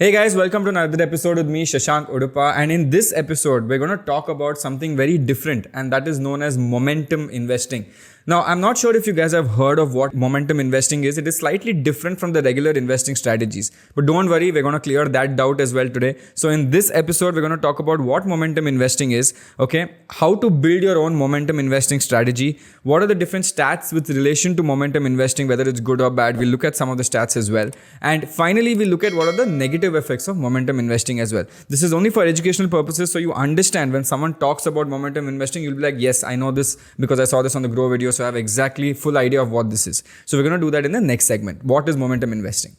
Hey guys, welcome to another episode with me, Shashank Udupa. And in this episode, we're going to talk about something very different, and that is known as momentum investing. Now, I'm not sure if you guys have heard of what momentum investing is. It is slightly different from the regular investing strategies. But don't worry, we're going to clear that doubt as well today. So in this episode, we're going to talk about what momentum investing is, okay? How to build your own momentum investing strategy. What are the different stats with relation to momentum investing, whether it's good or bad. We'll look at some of the stats as well. And finally, we'll look at what are the negative effects of momentum investing as well. This is only for educational purposes, so you understand when someone talks about momentum investing, you'll be like, yes, I know this because I saw this on the Groww video. So I have exactly full idea of what this is. So we're going to do that in the next segment. What is momentum investing?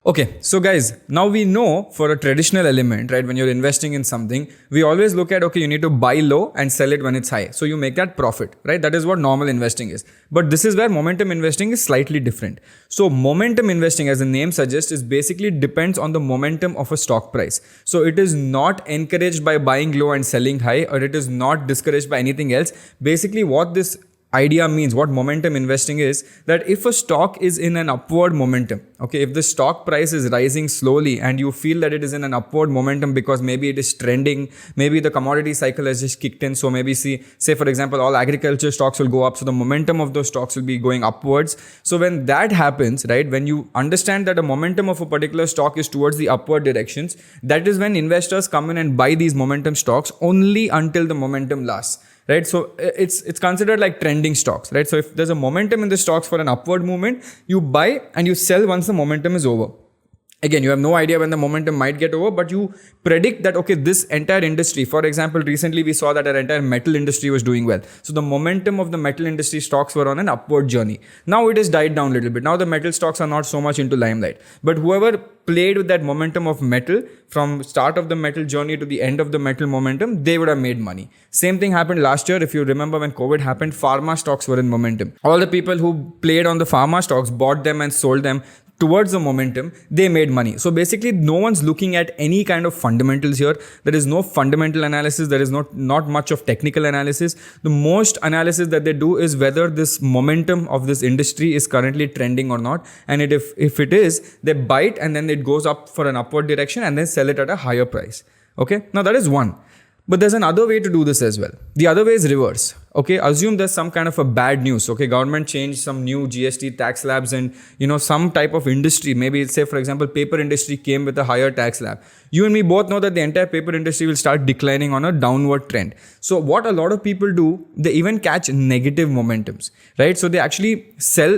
Okay, so guys, now we know for a traditional element, right, when you're investing in something, we always look at, okay, you need to buy low and sell it when it's high. So you make that profit, right? That is what normal investing is. But this is where momentum investing is slightly different. So momentum investing, as the name suggests, is basically depends on the momentum of a stock price. So it is not encouraged by buying low and selling high, or it is not discouraged by anything else. Basically, what this idea means, what momentum investing is, that if a stock is in an upward momentum, okay, if the stock price is rising slowly and you feel that it is in an upward momentum because maybe it is trending, maybe the commodity cycle has just kicked in, so maybe say for example, all agriculture stocks will go up, so the momentum of those stocks will be going upwards. So when that happens, right, when you understand that the momentum of a particular stock is towards the upward directions, that is when investors come in and buy these momentum stocks only until the momentum lasts. Right, so it's considered like trending stocks, right? So if there's a momentum in the stocks for an upward movement, you buy and you sell once the momentum is over. Again, you have no idea when the momentum might get over, but you predict that, okay, this entire industry, for example, recently we saw that our entire metal industry was doing well. So the momentum of the metal industry stocks were on an upward journey. Now it has died down a little bit. Now the metal stocks are not so much into limelight. But whoever played with that momentum of metal from start of the metal journey to the end of the metal momentum, they would have made money. Same thing happened last year. If you remember when COVID happened, pharma stocks were in momentum. All the people who played on the pharma stocks, bought them and sold them towards the momentum, they made money. So basically, no one's looking at any kind of fundamentals here. There is no fundamental analysis. There is not much of technical analysis. The most analysis that they do is whether this momentum of this industry is currently trending or not. And if it is, they buy it and then it goes up for an upward direction and then sell it at a higher price. Okay, now that is one. But there's another way to do this as well. The other way is reverse. Okay, assume there's some kind of a bad news. Okay, government changed some new GST tax slabs and, some type of industry, maybe say for example, paper industry came with a higher tax slab. You and me both know that the entire paper industry will start declining on a downward trend. So what a lot of people do, they even catch negative momentums, right? So they actually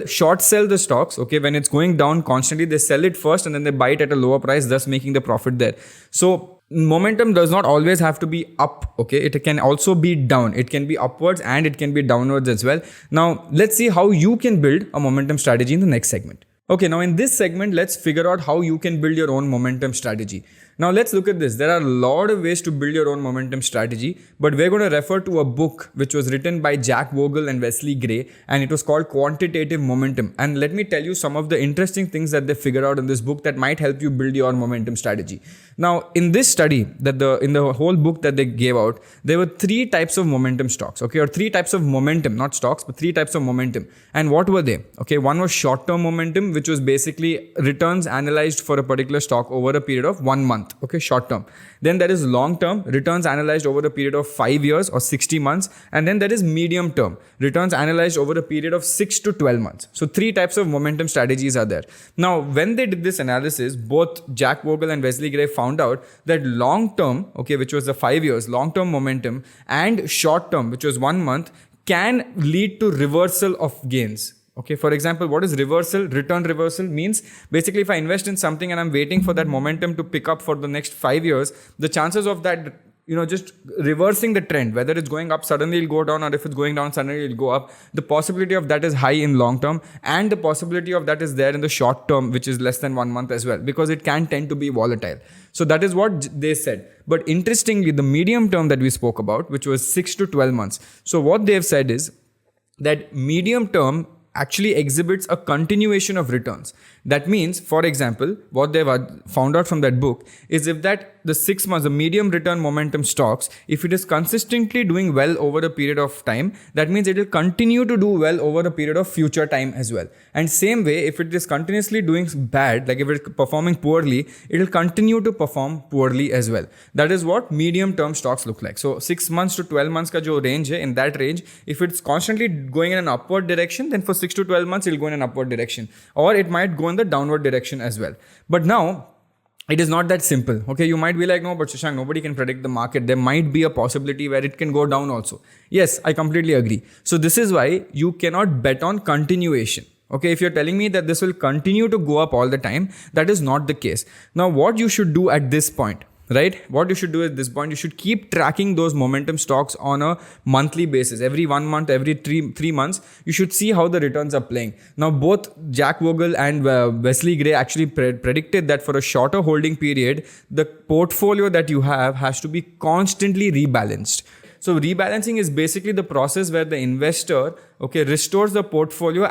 short sell the stocks. Okay, when it's going down constantly, they sell it first and then they buy it at a lower price, thus making the profit there. So momentum does not always have to be up, okay? It can also be down. It can be upwards and it can be downwards as well. Now, let's see how you can build a momentum strategy in the next segment. Okay, now in this segment, let's figure out how you can build your own momentum strategy. Now let's look at this. There are a lot of ways to build your own momentum strategy, but we're going to refer to a book which was written by Jack Bogle and Wesley Gray, and it was called Quantitative Momentum. And let me tell you some of the interesting things that they figured out in this book that might help you build your momentum strategy. Now, in this study, in the whole book that they gave out, there were 3 types of momentum stocks, okay, or 3 types of momentum, not stocks, but 3 types of momentum. And what were they? Okay, one was short-term momentum, which was basically returns analyzed for a particular stock over a period of 1 month. Okay, short term. Then there is long term, returns analyzed over a period of 5 years or 60 months. And then there is medium term, returns analyzed over a period of 6 to 12 months. So 3 types of momentum strategies are there. Now, when they did this analysis, both Jack Bogle and Wesley Gray found out that long term, okay, which was the 5 years, long term momentum, and short term, which was 1 month, can lead to reversal of gains. Okay, for example, what is reversal? Return reversal means basically if I invest in something and I'm waiting for that momentum to pick up for the next 5 years, the chances of that, just reversing the trend, whether it's going up, suddenly it'll go down, or if it's going down, suddenly it'll go up. The possibility of that is high in long term, and the possibility of that is there in the short term, which is less than 1 month as well, because it can tend to be volatile. So that is what they said. But interestingly, the medium term that we spoke about, which was 6 to 12 months. So what they've said is that medium term actually exhibits a continuation of returns. That means, for example, what they've found out from that book is if that the 6 months, the medium return momentum stocks, if it is consistently doing well over a period of time, that means it will continue to do well over a period of future time as well. And same way, if it is continuously doing bad, like if it is performing poorly, it will continue to perform poorly as well. That is what medium term stocks look like. So 6 months to 12 months ka jo range hai, in that range, if it's constantly going in an upward direction, then for 6 to 12 months, it will go in an upward direction, or it might go in the downward direction as well. But now, it is not that simple. Okay, you might be like, no, but Shashank, nobody can predict the market. There might be a possibility where it can go down also. Yes, I completely agree. So this is why you cannot bet on continuation. Okay, if you're telling me that this will continue to go up all the time, that is not the case. Now, what you should do at this point, right? What you should do at this point, you should keep tracking those momentum stocks on a monthly basis. Every 1 month, every three months, you should see how the returns are playing. Now, both Jack Bogle and Wesley Gray actually predicted that for a shorter holding period, the portfolio that you have has to be constantly rebalanced. So rebalancing is basically the process where the investor, restores the portfolio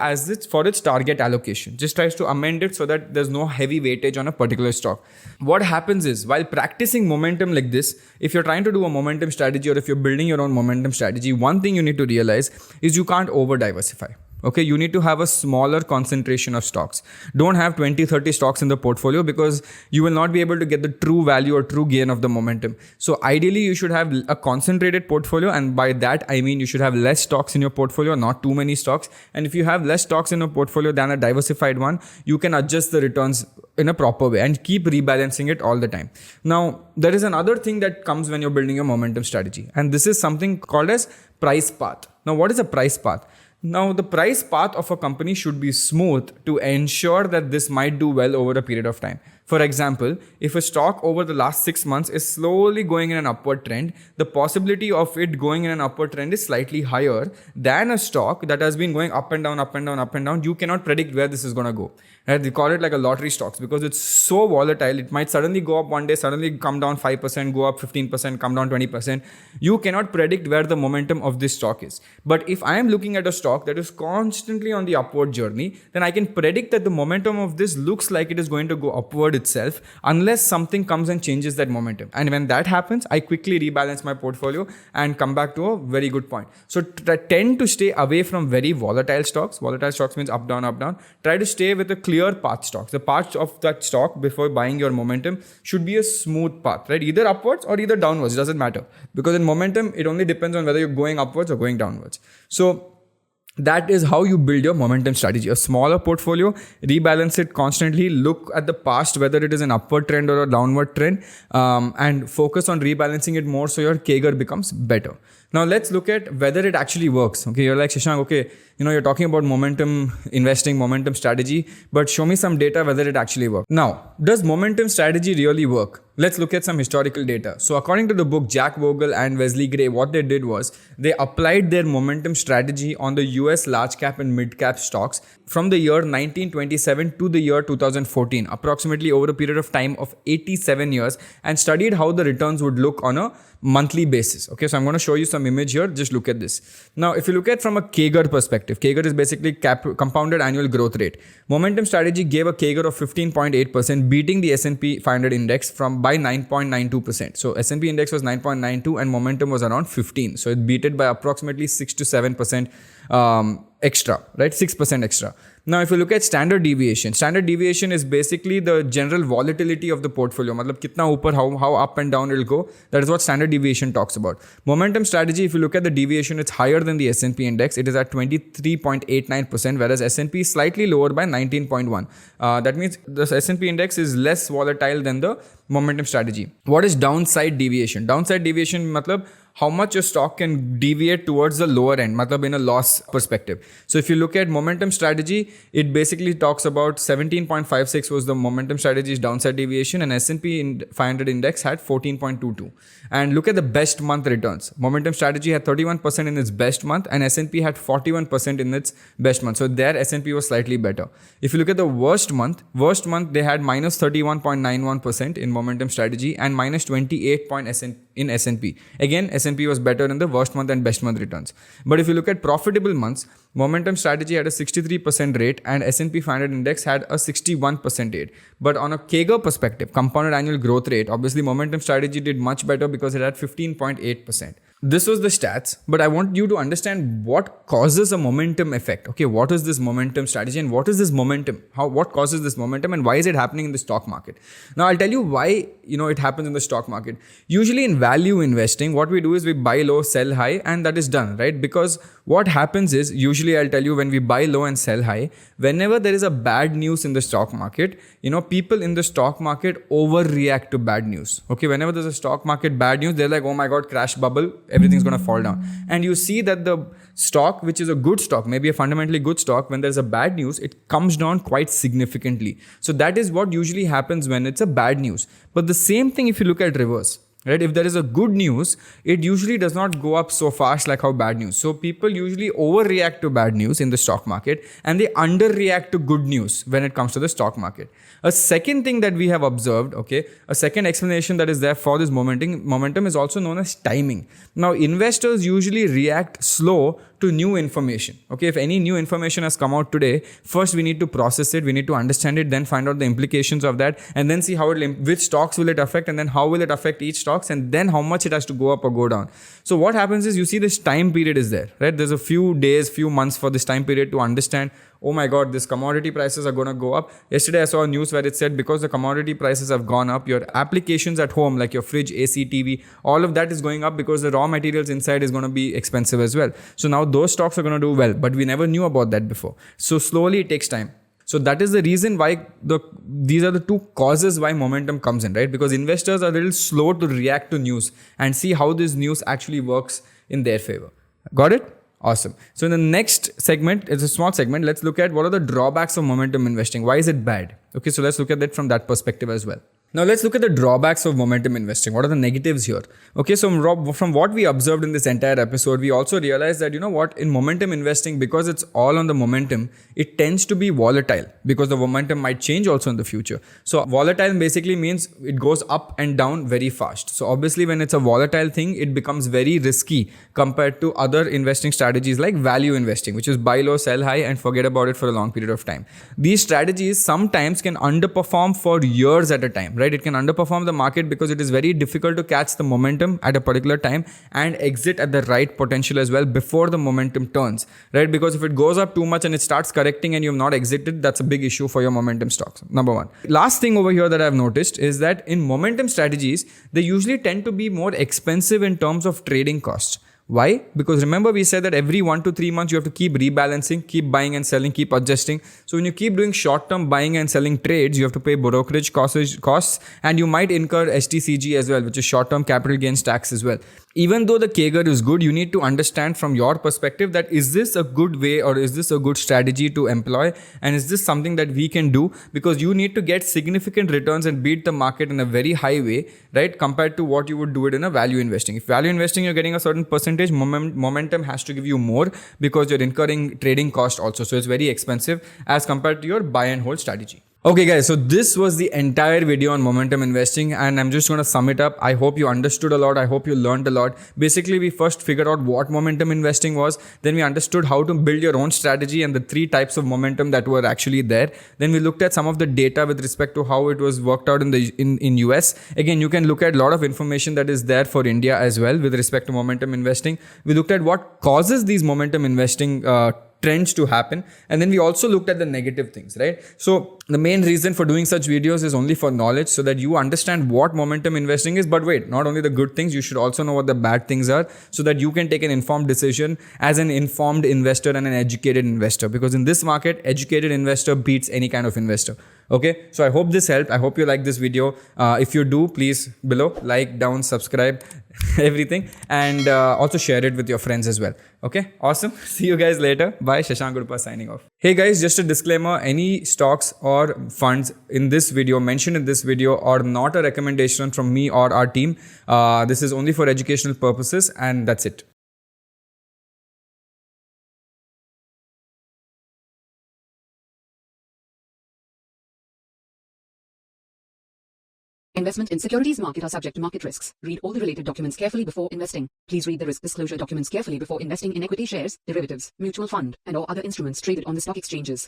for its target allocation. Just tries to amend it so that there's no heavy weightage on a particular stock. What happens is, while practicing momentum like this, if you're trying to do a momentum strategy or if you're building your own momentum strategy, one thing you need to realize is you can't over diversify. Okay, you need to have a smaller concentration of stocks. Don't have 20-30 stocks in the portfolio because you will not be able to get the true value or true gain of the momentum. So ideally, you should have a concentrated portfolio, and by that I mean you should have less stocks in your portfolio, not too many stocks. And if you have less stocks in a portfolio than a diversified one, you can adjust the returns in a proper way and keep rebalancing it all the time. Now, there is another thing that comes when you're building a momentum strategy, and this is something called as price path. Now, what is a price path? Now, the price path of a company should be smooth to ensure that this might do well over a period of time. For example, if a stock over the last 6 months is slowly going in an upward trend, the possibility of it going in an upward trend is slightly higher than a stock that has been going up and down, up and down, up and down. You cannot predict where this is going to go. Right? They call it like a lottery stocks because it's so volatile. It might suddenly go up one day, suddenly come down 5%, go up 15%, come down 20%. You cannot predict where the momentum of this stock is. But if I am looking at a stock that is constantly on the upward journey, then I can predict that the momentum of this looks like it is going to go upward itself unless something comes and changes that momentum. And when that happens, I quickly rebalance my portfolio and come back to a very good point. So tend to stay away from very volatile stocks. Volatile stocks means up, down, up, down. Try to stay with a clear path stocks. The path of that stock before buying your momentum should be a smooth path, right? Either upwards or either downwards. It doesn't matter. Because in momentum, it only depends on whether you're going upwards or going downwards. So that is how you build your momentum strategy. A smaller portfolio, rebalance it constantly, look at the past, whether it is an upward trend or a downward trend, and focus on rebalancing it more so your CAGR becomes better. Now let's look at whether it actually works. Okay, you're like, Shashank, okay, you're talking about momentum investing, momentum strategy, but show me some data whether it actually works. Now, does momentum strategy really work? Let's look at some historical data. So according to the book, Jack Bogle and Wesley Gray, what they did was they applied their momentum strategy on the US large cap and mid cap stocks from the year 1927 to the year 2014, approximately over a period of time of 87 years, and studied how the returns would look on a monthly basis. Okay, so I'm going to show you some image here. Just look at this. Now, if you look at from a CAGR perspective, CAGR is basically compounded annual growth rate. Momentum strategy gave a CAGR of 15.8%, beating the S&P 500 index by 9.92%. So S&P index was 9.92 and momentum was around 15. So it beat it by approximately 6 to 7% extra, right? 6% extra. Now, if you look at standard deviation is basically the general volatility of the portfolio. Matlab kitna upar, how up and down it will go. That is what standard deviation talks about. Momentum strategy, if you look at the deviation, it's higher than the S&P index. It is at 23.89%, whereas S&P is slightly lower by 19.1. That means the S&P index is less volatile than the momentum strategy. What is downside deviation? Downside deviation, matlab how much your stock can deviate towards the lower end, matlab in a loss perspective. So if you look at momentum strategy, it basically talks about 17.56 was the momentum strategy's downside deviation, and S&P 500 index had 14.22. And look at the best month returns. Momentum strategy had 31% in its best month, and S&P had 41% in its best month. So there S&P was slightly better. If you look at the worst month they had minus 31.91% in momentum strategy and minus 28% in S&P. Again, S&P was better in the worst month and best month returns. But if you look at profitable months, momentum strategy had a 63% rate and S&P 500 index had a 61% rate. But on a CAGR perspective, compounded annual growth rate, obviously momentum strategy did much better because it had 15.8%. This was the stats, but I want you to understand what causes a momentum effect. Okay, what is this momentum strategy and what is this momentum? What causes this momentum and why is it happening in the stock market? Now, I'll tell you why, it happens in the stock market. Usually in value investing, what we do is we buy low, sell high, and that is done, right? Because what happens is, usually I'll tell you, when we buy low and sell high, whenever there is a bad news in the stock market, people in the stock market overreact to bad news. Okay, whenever there's a stock market bad news, they're like, oh my God, crash bubble, everything's going to fall down. And you see that the stock, which is a good stock, maybe a fundamentally good stock, when there's a bad news, it comes down quite significantly. So that is what usually happens when it's a bad news. But the same thing if you look at reverse. Right? If there is a good news, it usually does not go up so fast like how bad news. So people usually overreact to bad news in the stock market and they underreact to good news when it comes to the stock market. A second thing that we have observed, a second explanation that is there for this momentum is also known as timing. Now, investors usually react slow to new information. Okay, if any new information has come out today, first we need to process it, we need to understand it, then find out the implications of that, and then see which stocks will it affect, and then how will it affect each stocks, and then how much it has to go up or go down. So what happens is, you see this time period is there, right? There's a few days, few months for this time period to understand, oh my God, this commodity prices are going to go up. Yesterday I saw a news where it said because the commodity prices have gone up, your applications at home, like your fridge, AC, TV, all of that is going up because the raw materials inside is going to be expensive as well. So now those stocks are going to do well, but we never knew about that before. So slowly it takes time. So that is the reason why these are the two causes why momentum comes in, right? Because investors are a little slow to react to news and see how this news actually works in their favor. Got it? Awesome. So in the next segment, it's a small segment. Let's look at what are the drawbacks of momentum investing. Why is it bad? Okay, so let's look at that from that perspective as well. Now let's look at the drawbacks of momentum investing. What are the negatives here? Okay, so from what we observed in this entire episode, we also realized that, in momentum investing, because it's all on the momentum, it tends to be volatile because the momentum might change also in the future. So volatile basically means it goes up and down very fast. So obviously when it's a volatile thing, it becomes very risky compared to other investing strategies like value investing, which is buy low, sell high, and forget about it for a long period of time. These strategies sometimes can underperform for years at a time. Right? It can underperform the market because it is very difficult to catch the momentum at a particular time and exit at the right potential as well before the momentum turns, right? Because if it goes up too much and it starts correcting and you have not exited, that's a big issue for your momentum stocks. Number one. Last thing over here that I've noticed is that in momentum strategies, they usually tend to be more expensive in terms of trading costs. Why? Because remember we said that every 1 to 3 months you have to keep rebalancing, keep buying and selling, keep adjusting. So when you keep doing short-term buying and selling trades, you have to pay brokerage costs and you might incur STCG as well, which is short-term capital gains tax as well. Even though the CAGR is good, you need to understand from your perspective that is this a good way or is this a good strategy to employ, and is this something that we can do, because you need to get significant returns and beat the market in a very high way, right, compared to what you would do it in a value investing. If value investing you're getting a certain percentage, momentum has to give you more because you're incurring trading cost also, so it's very expensive as compared to your buy and hold strategy. Okay guys, so this was the entire video on momentum investing and I'm just going to sum it up. I hope you understood a lot. I hope you learned a lot. Basically, we first figured out what momentum investing was. Then we understood how to build your own strategy and the 3 types of momentum that were actually there. Then we looked at some of the data with respect to how it was worked out in US. Again, you can look at a lot of information that is there for India as well with respect to momentum investing. We looked at what causes these momentum investing trends to happen, and then we also looked at the negative things, right? So the main reason for doing such videos is only for knowledge, so that you understand what momentum investing is. But wait, not only the good things, you should also know what the bad things are, so that you can take an informed decision as an informed investor and an educated investor, because in this market, educated investor beats any kind of investor. Okay, so I hope this helped. I hope you like this video. If you do, please below like, down, subscribe, everything, and also share it with your friends as well. Okay, awesome. See you guys later. Bye. Shashank Gurpa signing off. Hey guys, just a disclaimer: any stocks or funds in this video, mentioned in this video, are not a recommendation from me or our team. This is only for educational purposes, and that's it. Investment in securities market are subject to market risks. Read all the related documents carefully before investing. Please read the risk disclosure documents carefully before investing in equity shares, derivatives, mutual fund, and or other instruments traded on the stock exchanges.